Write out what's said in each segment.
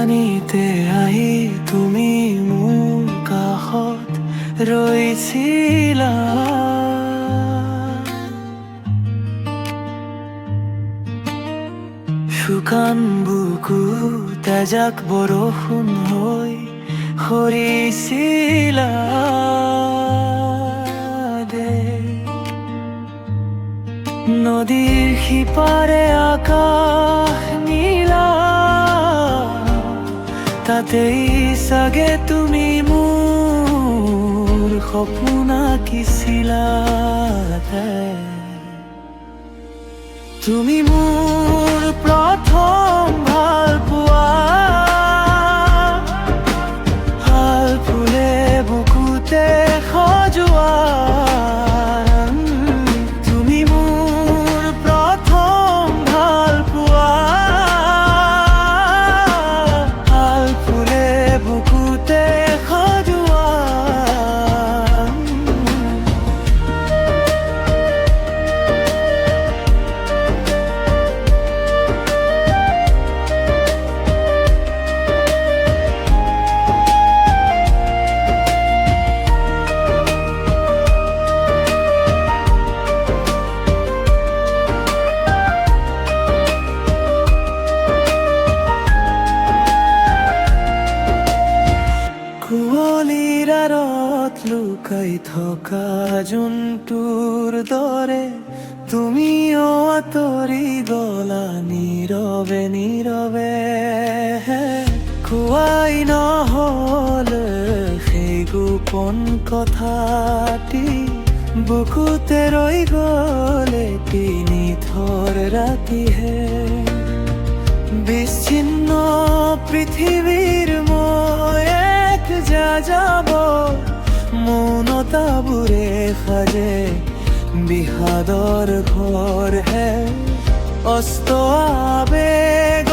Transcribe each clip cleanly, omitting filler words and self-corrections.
জানিতে আহি তুমি মোৰ কাষত ৰৈছিলা। শুকান বুকুত এজাক বৰষুণ হৈ সৰিছিলা। নদীৰ সিপাৰে আকাশ নীলা, তাতেই চাগে তুমি মোৰ সপোন আঁকিছিলা। তুমি মোৰ প্ৰথম ভাল পোৱা, ভাল ফুলে বুকুতে সজোৱা। কুঁৱলীৰ আঁৰত লুকাই থকা জোনটোৰ দৰে তুমিও আঁতৰি গলা নীৰৱে নীৰৱে। কোৱাই নহ'ল সেই গোপন কথাটি, বুকুতে ৰৈ গ'ল এটি নিথৰ ৰাতিহে। বিচ্ছিন্ন পৃথিৱীৰ মই যাব, মৌনতাবোৰে সাজে বিষাদৰ ঘৰহে। অস্ত আবেগ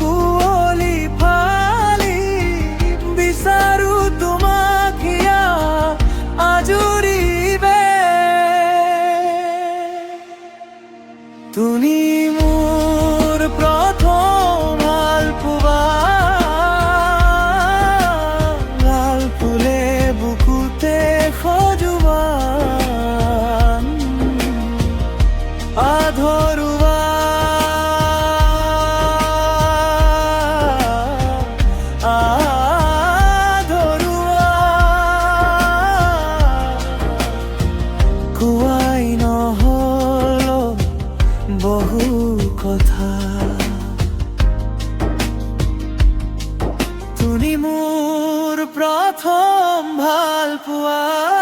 কুঁৱলী ফালি বিচাৰো তোমাক হিয়া আজুৰিবে। তুমি মোৰ প্ৰথম ভাল পোৱা, আধৰুৱা আধৰুৱা। কোৱাই নহ'ল বহু কথা, তুমি মোৰ প্ৰথম ভাল পোৱা।